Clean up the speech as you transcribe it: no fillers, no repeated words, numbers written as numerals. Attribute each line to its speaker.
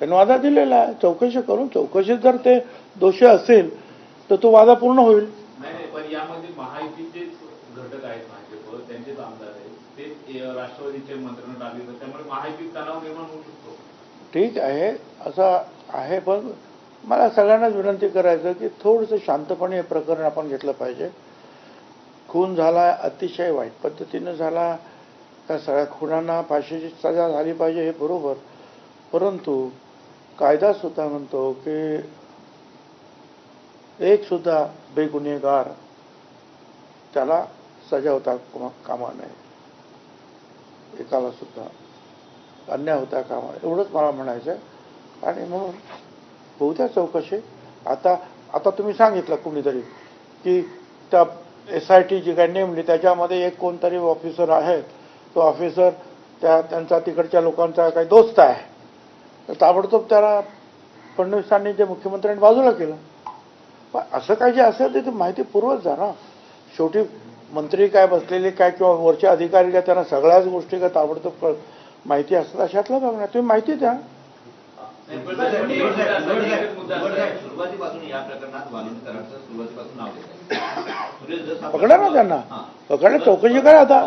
Speaker 1: त्यांनी वादा दिलेला आहे. चौकशी करून चौकशीत जर ते दोषी असेल तर तो वादा पूर्ण होईल.
Speaker 2: नाही, पण यामध्ये महायुतीचेच घटक आहेत, भाजप त्यांचेच आमदार आहेत, ते राष्ट्रवादीचे मंत्रणा टाकली, तर त्यामुळे महायुतीत तणाव निर्माण होऊ शकतो.
Speaker 1: ठीक आहे, असं आहे, पण मला सगळ्यांनाच विनंती करायचं की थोडंसं शांतपणे हे प्रकरण आपण घेतलं पाहिजे. खून झाला, अतिशय वाईट पद्धतीनं झाला, त्या सगळ्या खुनांना फाशीची सजा झाली पाहिजे, हे बरोबर. परंतु कायदा सुद्धा म्हणतो की एक सुद्धा बेगुन्हेगार त्याला सजा होता कामा नये, एकाला सुद्धा अन्याय होता कामा नये, एवढंच मला म्हणायचं आहे. आणि म्हणून बहुत्या चौकशी आता तुम्ही सांगितलं कुणीतरी की त्या SIT जी काही नेमली त्याच्यामध्ये एक कोणतरी ऑफिसर आहे, तो ऑफिसर त्यांचा तिकडच्या लोकांचा काही दोस्त आहे, तर ताबडतोब त्याला फडणवीसांनी जे मुख्यमंत्र्यांनी बाजूला केलं. पण असं काही जे असेल ते माहिती पुरवत जा ना. शेवटी मंत्री काय बसलेले काय किंवा वरचे अधिकारी काय त्यांना सगळ्याच गोष्टी काय ताबडतोब माहिती असतात अशातलं बघणार. तुम्ही माहिती द्या.
Speaker 3: सुरुवातीपासून या प्रकरणात वालिंदकरांचं सुरुवातीपासून नाव घेतलं.
Speaker 1: पकडा ना त्यांना, पकडा, चौकशी करा आता.